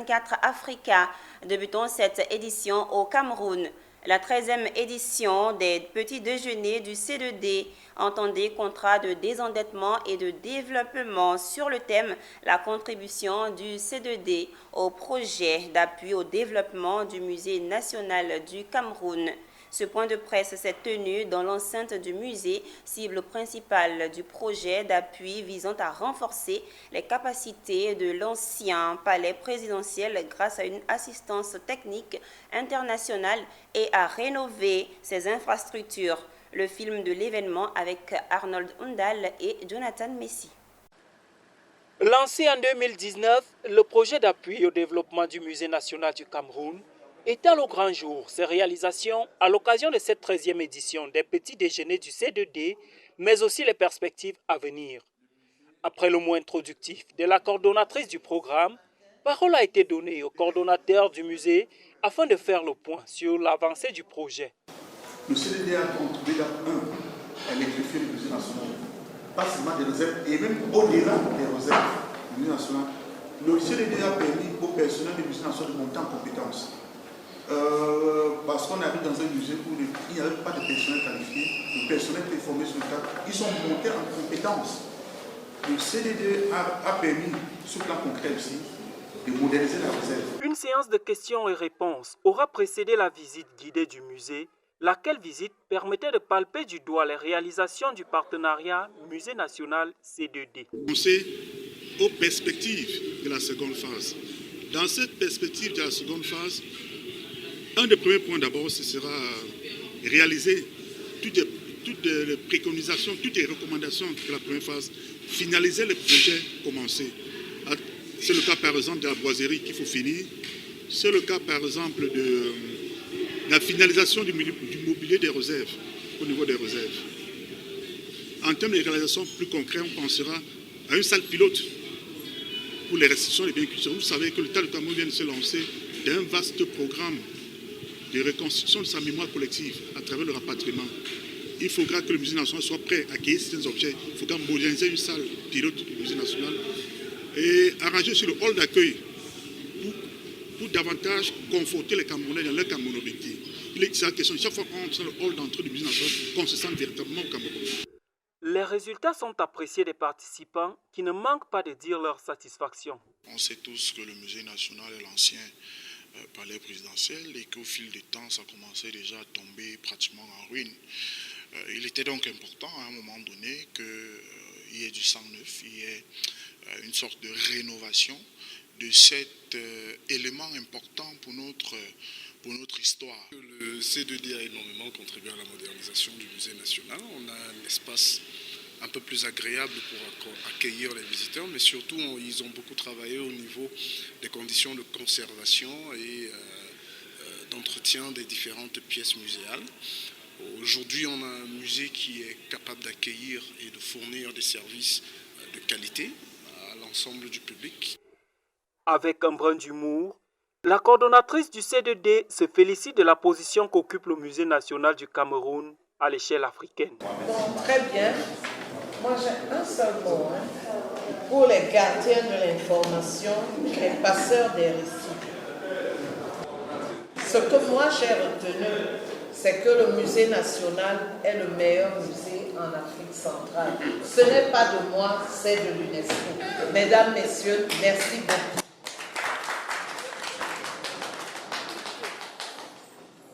4 Africa, débutant cette édition au Cameroun. La 13e édition des petits déjeuners du C2D entendait contrat de désendettement et de développement sur le thème la contribution du C2D au projet d'appui au développement du Musée national du Cameroun. Ce point de presse s'est tenu dans l'enceinte du musée, cible principale du projet d'appui visant à renforcer les capacités de l'ancien palais présidentiel grâce à une assistance technique internationale et à rénover ses infrastructures. Le film de l'événement avec Arnold Undal et Jonathan Messi. Lancé en 2019, le projet d'appui au développement du Musée national du Cameroun étale au grand jour ses réalisations à l'occasion de cette 13e édition des petits déjeuners du C2D, mais aussi les perspectives à venir. Après le mot introductif de la coordonnatrice du programme, parole a été donnée au coordonnateur du musée afin de faire le point sur l'avancée du projet. Le C2D a contribué à électrifier le musée national, pas seulement des réserves, et même au-delà des réserves du musée national. Le C2D a permis au personnel du musée national de monter en compétences. Parce qu'on habite dans un musée où il n'y avait pas de personnel qualifié, le personnel qui est formé sur le tas, ils sont montés en compétences. Le C2D a permis, sur le plan concret aussi, de moderniser la réserve. Une séance de questions et réponses aura précédé la visite guidée du musée, laquelle visite permettait de palper du doigt les réalisations du partenariat Musée national C2D. Penser aux perspectives de la seconde phase. Dans cette perspective de la seconde phase, un des premiers points d'abord, ce sera réaliser toutes les préconisations, toutes les recommandations de la première phase, finaliser les projets commencés. C'est le cas par exemple de la boiserie qu'il faut finir, c'est le cas par exemple de la finalisation du mobilier des réserves, au niveau des réserves. En termes de réalisation plus concrète, on pensera à une salle pilote pour les restitutions des biens culturels. Vous savez que l'État du Cameroun vient de se lancer d'un vaste programme de reconstruction de sa mémoire collective à travers le rapatriement. Il faudra que le musée national soit prêt à accueillir certains objets. Il faudra moderniser une salle pilote du musée national et arranger sur le hall d'accueil pour davantage conforter les Camerounais dans leur camerounabilité. Il est question, chaque fois qu'on entre dans le hall d'entrée du musée national, qu'on se sente véritablement au Cameroun. Les résultats sont appréciés des participants qui ne manquent pas de dire leur satisfaction. On sait tous que le musée national est l'ancien palais présidentiel et qu'au fil du temps, ça commençait déjà à tomber pratiquement en ruine. Il était donc important à un moment donné qu'il y ait du sang neuf, il y ait une sorte de rénovation de cet élément important pour notre histoire. Le C2D a énormément contribué à la modernisation du musée national. On a un espace un peu plus agréable pour accueillir les visiteurs, mais surtout ils ont beaucoup travaillé au niveau des conditions de conservation et d'entretien des différentes pièces muséales. Aujourd'hui, on a un musée qui est capable d'accueillir et de fournir des services de qualité à l'ensemble du public. Avec un brin d'humour, la coordonnatrice du C2D se félicite de la position qu'occupe le Musée national du Cameroun à l'échelle africaine. Bon, très bien. Moi, j'ai un seul mot. Pour les gardiens de l'information, les passeurs des récits. Ce que moi j'ai retenu, c'est que le musée national est le meilleur musée en Afrique centrale. Ce n'est pas de moi, c'est de l'UNESCO. Mesdames, Messieurs, merci beaucoup.